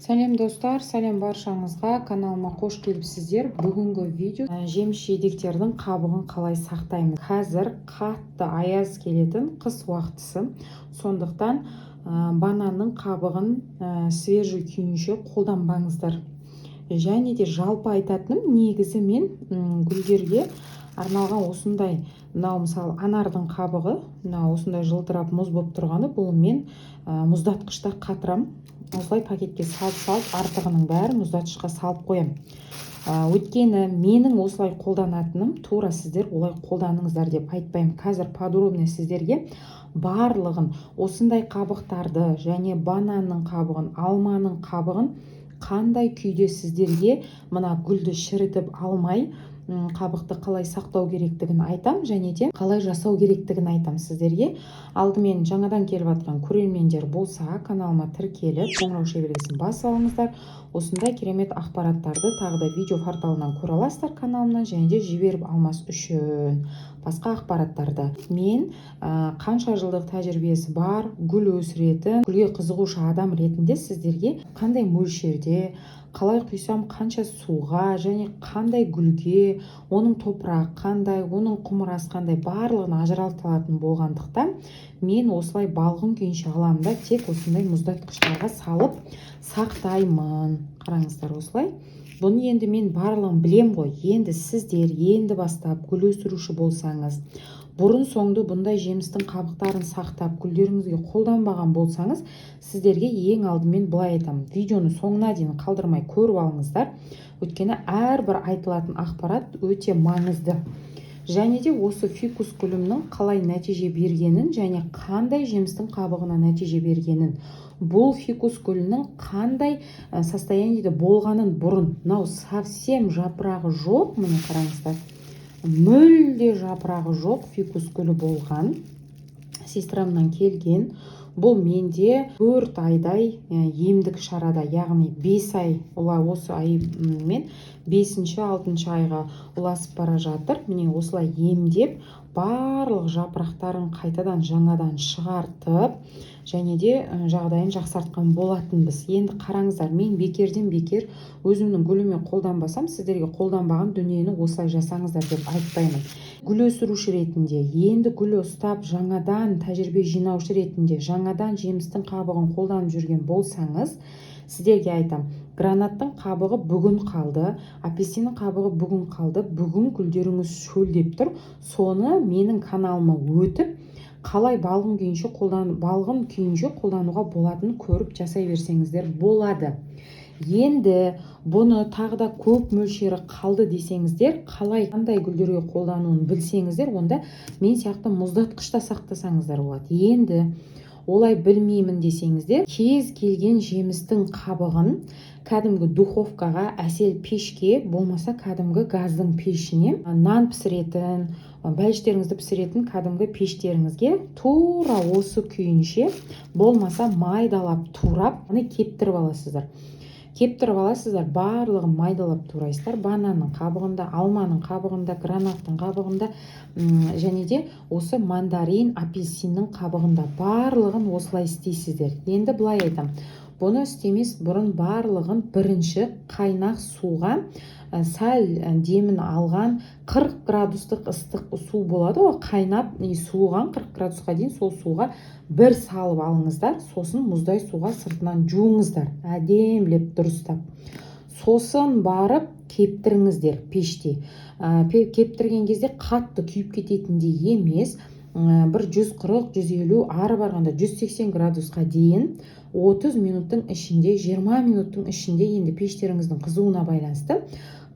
Сәлем достар, сәлем баршаңызға, каналыма қош келіпсіздер. Бүгінгі видео жеміс жидектердің қабығын қалай сақтаймыз. Қазір қатты аяз келетін қыс уақытысы. Сондықтан бананның қабығын свежий күйінше қолданбаңыздар. Және де жалпы айтатыным, негізі мен гүлдерге арналған осындай, мынау мысалы анардың қабығы, мынау осындай жылтырап мұз болып тұрғаны, бұл мен мұздатқышта қатырам. Осылай пакетке салып артығының бәрін мұздатқышқа салып қоям. Өйткені менің осылай қолданатыным, тура сіздер олай қолданыңыздар деп айтпаймын. Қазір подробно сіздерге барлығын, осындай қабықтарды және бананның қабығын, алманың қабығын қандай күйде сіздерге мына гүлді шірітіп алмай қабықты қалай сақтау керектігін айтам, және де қалай жасау керектігін айтам сіздерге. Алдымен жаңадан келіп жатқан көрермендер болса, каналыма тіркеліп, қоңырау шебелесін басып алыңыздар. Осындай керемет ақпараттарды тағы да видео порталынан көре аласыздар каналымнан, және де жіберіп алмас үшін басқа ақпараттарды. Мен қанша жылдық тәжірибесі бар гүл өсіретін, гүлге қызығушы адам ретінде сіздерге қандай мөлшерде, қалай құйсам қанша суға, және қандай гүлге, оның топырақ қандай, оның құмырасы қандай, барлығын ажыратылатын болғандықтан мен осылай балғын күйінше аламын да тек осындай мұздатқыштарға салып сақтаймын. Қараңыздар, осылай. Бұны енді мен барлығын білем ғой. Енді сіздер бастап гүл өсіруші болсаңыз, бұрын соңды бұндай жемістің қабықтарын сақтап гүлдеріңізге қолданбаған болсаңыз, сіздерге ең алдымен былай айтамын: видеоны соңына дейін қалдырмай көріп алыңыздар. Өйткені әрбір айтылатын ақпарат өте маңызды. Және де осы фикус гүлімнің қалай нәтиже бергенін, және қандай жемістің қабығына нәтиже бергенін, бұл фикус гүлінің қандай состояниеде болғанын бұрын, мынау совсем жапырағы жоқ, міне қараңыздар, мүлде жапырағы жоқ фикус гүлі болған, сестрамнан келген. Бұл менде 4 айдай емдік шарада, яғни 5 ай, осы аймен 5-6 айға ұласып бара жатыр. Міне осылай емдеп, барлық жапырақтарын қайтадан жаңадан шығартып, және де жағдайын жақсартқан болатынбыз. Енді қараңыздар, мен бекерден бекер өзімнің гүліме қолданбасам, сіздерге қолданбаған дүниені осылай жасаңыздар деп айтпаймын. Гүл өсіруші ретінде, енді гүл ұстап жаңадан тәжірибе жинаушы ретінде, жаңадан жемістің қабығын қолданып жүрген болсаңыз, сіздерге айтам: гранаттың қабығы бүгін қалды, апельсиннің қабығы бүгін қалды, бүгін гүлдеріңіз шөлдеп тұр. Соны менің каналыма өтіп, қалай балғын күйінше қолдануға болатынын көріп жасай берсеңіздер болады. Енді бұны тағы да көп мөлшері қалды десеңіздер, қандай гүлдерге қолдануын білсеңіздер, онда мен сияқты мұздатқышта сақтасаңыздар болады. Енді олай білмеймін десеңіздер, кез келген жемістің қабығын кәдімгі духовкаға, әсел пешке, болмаса кәдімгі газдың пешіне, нан пісіретін, бәліштеріңізді пісіретін кәдімгі пештеріңізге тура осы күйінше, болмаса майдалап турап, кептіріп аласыздар. Барлығын майдалап турайсыздар. Бананның қабығында, алманың қабығында, гранаттың қабығында, және де осы мандарин, апельсиннің қабығында барлығын осылай істейсіздер. Енді былай айтам: бұны істемес бұрын барлығын бірінші қайнақ суға, сәл демін алған 40 градустық ыстық су болады ғой, қайнап суыған 40 градусқа дейін, сол суға бір салып алыңыздар. Сосын мұздай суға сыртынан жуыңыздар, әдемілеп дұрыстап. Сосын барып кептіріңіздер пеште. Кептірген кезде қатты күйіп кететіндей емес, бір 140-150, ары барғанда 180 градусқа дейін 30 минуттың ішінде, 20 минуттың ішінде, енді пештеріңіздің қызуына байланысты,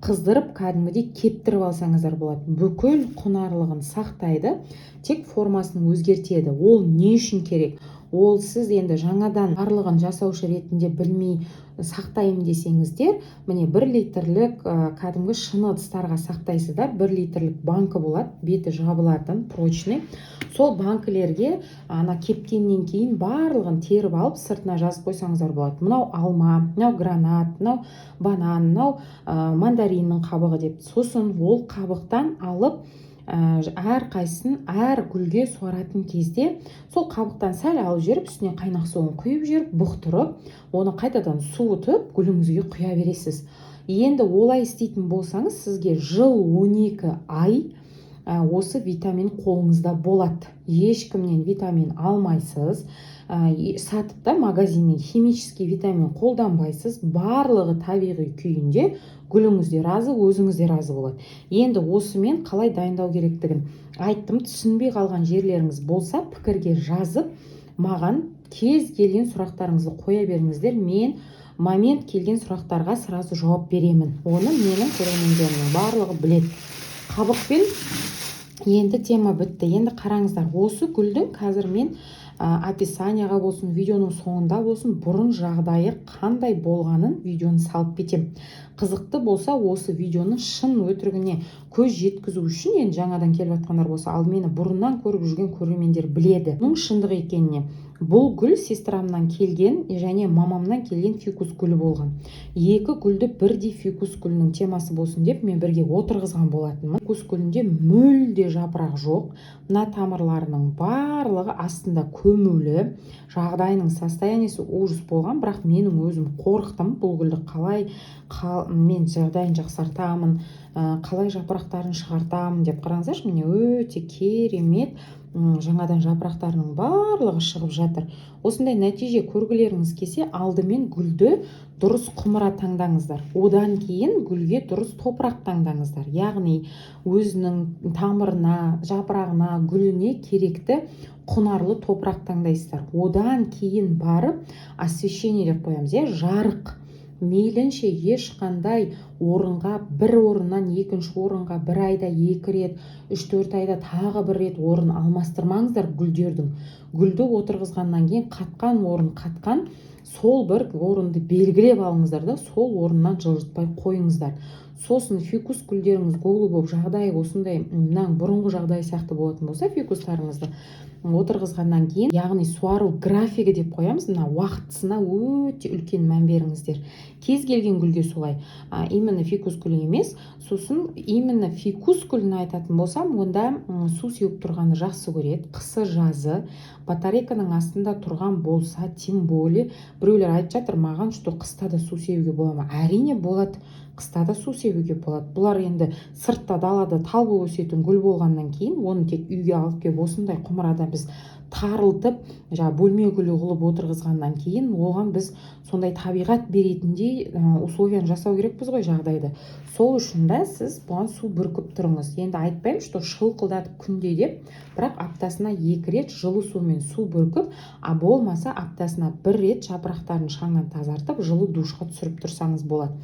қыздырып кәдімгідей кептіріп алсаңыздар болады. Бүкіл құнарлығын сақтайды, тек формасын өзгертеді. Ол не үшін керек? Ол сіз енді жаңадан барлығын жасаушы ретінде білмей сақтаймын десеңіздер, міне 1 литрлік кәдімгі шыны ыдыстарға сақтайсыздар. 1 литрлік банкі болады, беті жабылатын, прочный. Сол банкілерге кептеннен кейін барлығын теріп алып, сыртына жазып қойсаңыздар болады. Мынау алма, мынау гранат, мынау банан, мынау мандариннің қабығы деп. Сосын ол қабықтан алып әрқайсысын әр гүлге суаратын кезде сол қабықтан сәл алып жіберіп үстіне қайнақ суын құйып жіберіп бұқтырып, оны қайтадан суытып гүліңізге құя бересіз. Енді олай істейтін болсаңыз, сізге жыл 12 ай осы витамин қолыңызда болады. Ешкімнен витамин алмайсыз, сатыпта магазиннен химический витамин қолданбайсыз, барлығы табиғи күйінде, гүліңіз де разы, өзіңіз де разы болады. Енді осымен қалай дайындау керектігін айттым. Түсінбей қалған жерлеріңіз болса, пікірге жазып, маған кез келген сұрақтарыңызды қоя беріңіздер. Мен момент келген сұрақтарға сразу жауап беремін. Оны менің көрермендерімнің барлығы біледі. Қабықпен енді тема бітті. Енді қараңыздар, осы гүлдің қазір мен описанияға болсын, видеоның соңында болсын, бұрын жағдайы қандай болғанын видеоны салып кетем. Қызықты болса, осы видеоны шын өтірігіне көз жеткізу үшін, енді жаңадан келіп жатқандар болса, алдымен бұрыннан көріп жүрген көрермендер біледі мұның шындық екеніне. Бұл гүл сестрамнан келген және мамамнан келген фикус гүлі болған. Екі гүлді бірдей фикус гүлінің темасы болсын деп мен бірге отырғызған болатынмын. Фикус гүлінде мүлде жапырақ жоқ. Мына тамырларының барлығы астында көмулі. Жағдайының состояниесі ужас болған, бірақ менің өзім қорықтым. Бұл гүлді қалай мен жағдайын жақсартамын, қалай жапырақтарын шығартамын деп қараңыздаршы, міне өте керемет. Жаңадан жапырақтарының барлығы шығып жатыр. Осындай нәтиже көргілеріңіз келсе, алдымен гүлді дұрыс құмыра таңдаңыздар. Одан кейін гүлге дұрыс топырақ таңдаңыздар. Яғни өзінің тамырына, жапырағына, гүліне керекті құнарлы топырақ таңдайсыздар. Одан кейін барып освещение деп қоямыз, жарық. Мейлінше ешқандай орынға, бір орыннан екінші орынға бір айда 2 рет, 3-4 айда тағы бір рет орын алмастырмаңыздар гүлдердің. Гүлді отырғызғаннан кейін қатқан орын қатқан, сол бір орынды белгілеп алыңыздар да, сол орыннан жылжытпай қойыңыздар. Сосын фикус гүлдеріңіз голы болып жағдайы осындай, бұрынғы жағдай сияқты болатын болса, фикустарыңызды отырғызғаннан кейін, яғни суару графигі деп қоямыз, уақытысына өте үлкен мән беріңіздер. Кез келген гүлге солай, именно фикус гүлі емес. Сосын именно фикус гүлін айтатын болсам, онда су сеуіп тұрғаны жақсы көреді. Қысы жазы батарейканың астында тұрған болса, тем более біреулер айтып жатыр маған, что қыста да су сеуге бола ма? Әрине болады. Қыста да су себуге болады. Бұлар енді сыртта далада тал болып өсетін гүл болғаннан кейін, оны тек үйге алып келіп осындай құмырада біз тарылтып, бөлме гүлі қылып отырғызғаннан кейін, оған біз сондай табиғат беретіндей условияны жасау керекпіз ғой жағдайды. Сол үшін де сіз бұған су бүркіп тұрыңыз. Енді айтпаймын, что шылқылдатып күнде деп, бірақ аптасына 2 рет жылы сумен су бүркіп, болмаса аптасына 1 рет жапырақтарын шаңнан тазартып, жылы душқа түсіріп тұрсаңыз болады.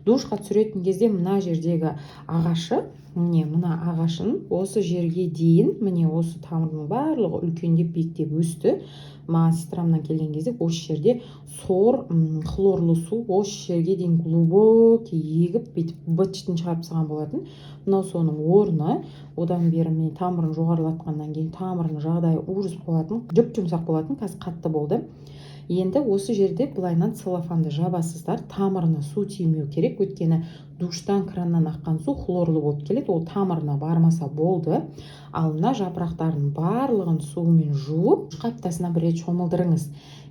Душқа түсіретін кезде мына жердегі ағашы, мына ағашын осы жерге дейін, осы тамырының барлығы үлкендеп биіктеп өсті. Маған сестрамнан келген кезде осы жерде сор, хлорлы су осы жерге дейін глубокий егіп, бүйтіп бытчытын шығарып салған болатын. Мынау соның орны. Одан бері мен тамырын жоғарылатқаннан кейін тамырының жағдайы ужас болатын, жұп-жұмсақ болатын, қазір қатты болды. Енді осы жерде былайынан целлофанды жабасыздар, тамырына су тимеу керек, өйткені душтан, краннан аққан су хлорлы болып келеді, ол тамырына бармаса болды. Ал мына жапырақтардың барлығын суымен жуып, аптасына 1 рет шомылдырыңыз.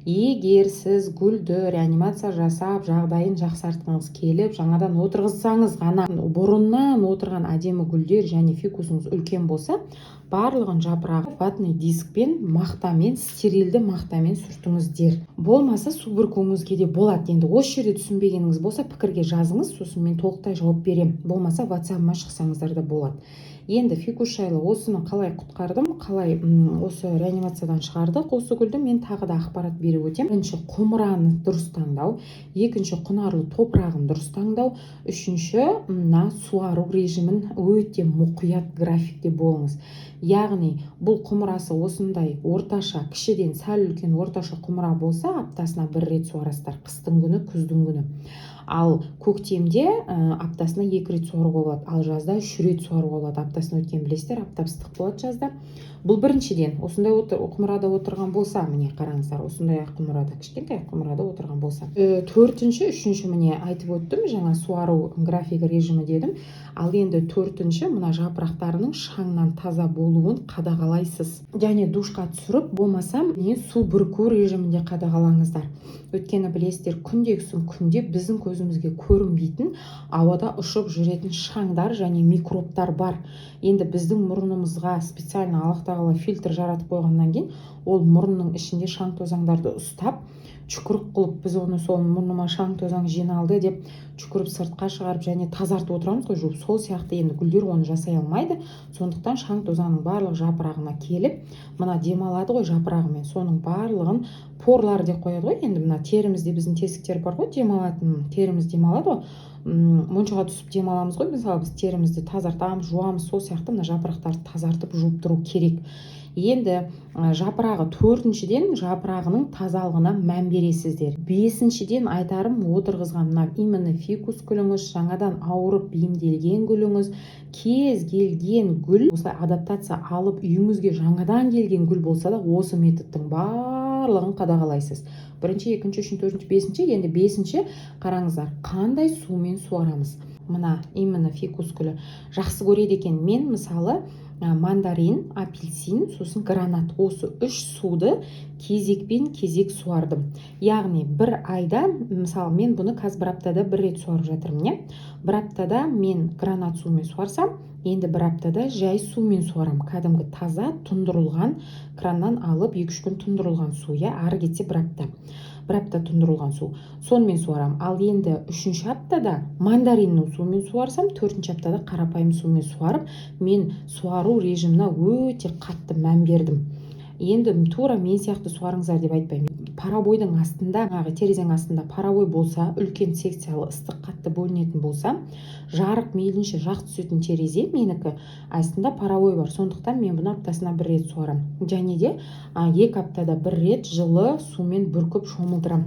Егер сіз гүлді реанимация жасап, жағдайын жақсартқыңыз келіп, жаңадан отырғызсаңыз ғана, бұрыннан отырған әдемі гүлдер және фикусыңыз үлкен болса, барлығын жапырағы ватный дискпен, мақтамен, стерилді мақтамен сүртіңіздер. Болмаса су бүркуіңізге де болады. Енді осы жерде түсінбегеніңіз болса, пікірге жазыңыз, сосын мен толықтай жауап берем. Болмаса WhatsApp-ма шықсаңыздар да болады. Енді фикус жайлы осыны қалай құтқардым, қалай осы реанимациядан шығардық осы гүлді, мен тағы да ақпарат беріп өтем. Бірінші, құмыраны дұрыс таңдау, екінші, құнарлы топырағын дұрыс таңдау, үшінші, суару режимін өте мұқият графикте болыңыз. Яғни бұл құмырасы осындай орташа, кішіден сәл үлкен орташа құмыра болса, аптасына 1 рет суарасыздар, қыстың күні, күздің күні. Ал көктемде аптасына 2 рет суаруға болады, ал жазда 3 рет суаруға болады. Аптасына өткен білесіздер, аптап ыстық болады жазда. Бұл біріншіден, осындай құмырада отырған болса, міне қараңыздар, осындай құмырада, кішкентай құмырада отырған болса. Үшінші міне айтып өттім, жаңа суару графигі режимі дедім. Ал енді төртінші, мына жапырақтарының шаңнан таза болуын қадағалайсыз. Және душқа түсіріп, болмаса міне су бүрку режимінде қадағалаңыздар. Өйткені білесіздер, күнде біздің көзімізге көрінбейтін ауада ұшып жүретін шаңдар және микробтар бар. Енді біздің мұрнымызға специально Аллах тағала фильтр жаратып қойғаннан кейін, ол мұрынның ішінде шаң тозаңдарды ұстап, чүкірік қылып, біз оны сол мұрныма шаң тозаң жиналды деп чүкіріп сыртқа шығарып және тазартып отырамыз ғой, жуып. Сол сияқты енді гүлдер оны жасай алмайды. Сондықтан шаң тозаңның барлық жапырағына келіп, мына демалады ғой жапырағымен, соның барлығын порлар деп қояды ғой. Енді мына терімізде біздің тесіктер бар ғой, демалатын, теріміз демалады ғой. Моншаға түсіп демаламыз ғой, мысалы біз терімізді тазартамыз, жуамыз, сол сияқты мына жапырақтарды тазартып жуып тұру керек. Енді жапырағы, төртіншіден жапырағының тазалығына мән бересіздер. Бесіншіден айтарым, отырғызған мына именно фикус гүліңіз, жаңадан ауырып бейімделген гүліңіз, кез келген гүл осылай адаптация алып үйіңізге жаңадан келген гүл болса да, осы методтың барлығын қадағалайсыз. Бірінші, екінші, үшінші, төртінші, бесінші. Енді бесінші, қараңыздар, қандай сумен суарамыз. Мына именно фикус гүлі жақсы көреді екен. Мен мысалы мандарин, апельсин, сосын гранат, осы 3 суды кезекпен кезек суардым. Яғни бір айда, мысалы мен бұны қазір бір аптада 1 рет суарып жатырмын. Бір аптада мен гранат суымен суарсам, енді бір аптада жай сумен суарам. Кәдімгі таза тұндырылған, краннан алып 2-3 күн тұндырылған су, ары кетсе бір апта тұндырылған су. Сонымен суарам. Ал енді 3-ші аптада мандариннің суымен суарсам, 4-ші аптада қарапайым суымен суарып, мен суару режиміне өте қатты мән бердім. Енді тура мен сияқты суарыңыздар деп айтпаймын. Парабойдың астында, терезенің астында парабой болса, үлкен секциялы ыстық қатты бөлінетін болса, жарық мейлінше жақсы түсетін терезе менікі, астында парабой бар. Сондықтан мен бұны аптасына 1 рет суарам. Және де 2 аптада 1 рет жылы сумен бүркіп шомылдырам.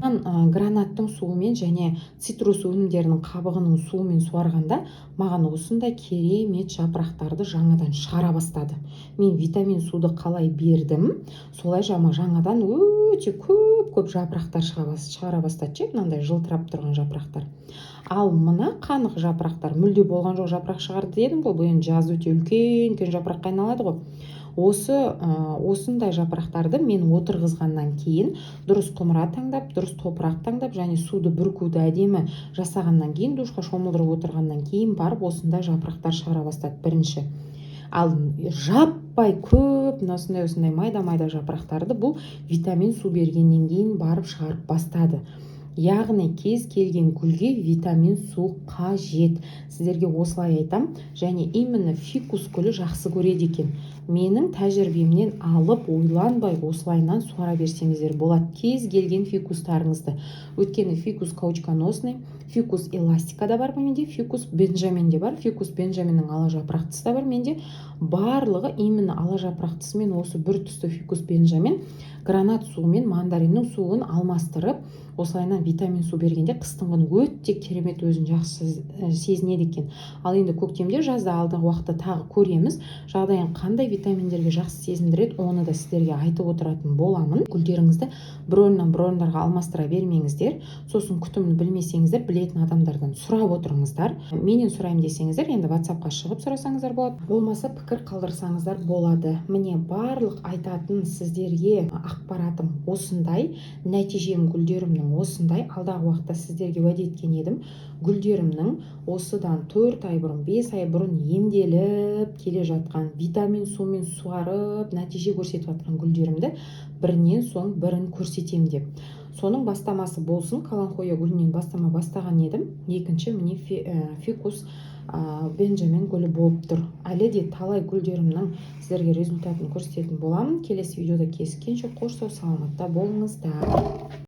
Гранаттың суымен және цитрус өнімдерінің қабығының суымен суарғанда маған осындай керемет жапырақтарды жаңадан шығара бастады. Мен витамин суды қалай бердім, солай жаңадан өте көп жапырақтар шығара бастады. Мынандай жылтырап тұрған жапырақтар. Ал мына қанық жапырақтар, мүлде болған жоқ жапырақ шығарды дедім ғой, бұл енді жаз өте үлкен жапыраққа айналады ғой. Осындай жапырақтарды мен отырғызғаннан кейін, дұрыс құмыра таңдап, дұрыс топырақ таңдап, және суды бүркуді әдемі жасағаннан кейін, душқа шомылдырып отырғаннан кейін барып осындай жапырақтар шығара бастады бірінші. Ал жаппай көп осындай майда жапырақтарды бұл витамин су бергеннен кейін барып шығарып бастады. Яғни кез келген гүлге витамин су қажет. Сіздерге осылай айтам, және именно фикус гүлі жақсы көреді екен. Менің тәжірибемнен алып, ойланбай осылайынан суара берсеңіздер болады кез келген фикустарыңызды. Өйткені фикус каучконосный, фикус эластика да бар менде, фикус бенджамин де бар, фикус бенджаминнің ала жапырақтысы да бар менде. Барлығы именно ала жапырақтысы мен осы бір түсті фикус бенджамин гранат суы мен мандариннің суын алмастырып, осылайынан витамин су бергенде қыстың күні өте керемет өзін жақсы сезінеді екен. Ал енді көктемде, жазда алдағы уақытта тағы көреміз. Жағдайын қандай витаминдерге жақсы сезіндіреді, оны да сіздерге айтып отыратын боламын. Гүлдеріңізді бір орыннан бір орындарға алмастыра бермеңіздер. Сосын күтімін білмесеңіздер, білетін адамдардан сұрап отырыңыздар. Менен сұраймын десеңіздер, енді WhatsApp-қа шығып сұрасаңыздар болады. Болмаса пікір қалдырсаңыздар болады. Міне барлық айтатын сіздерге ақпаратым осындай, нәтижем гүлдерімнің осындай. Алдағы уақытта сіздерге уәде еткен едім, гүлдерімнің осыдан 4 ай бұрын, 5 ай бұрын емделіп келе жатқан, витамин сумен суарып нәтиже көрсетіп жатқан гүлдерімді бірінен соң бірін көрсетем деп. Соның бастамасы болсын, каланхоя гүлінен бастама бастаған едім. Екінші міне фикус бенджамин гүлі болып тұр. Әлі де талай гүлдерімнің сіздерге результатын көрсететін боламын. Келесі видеода кездескенше қош сау саламатта болыңыздар.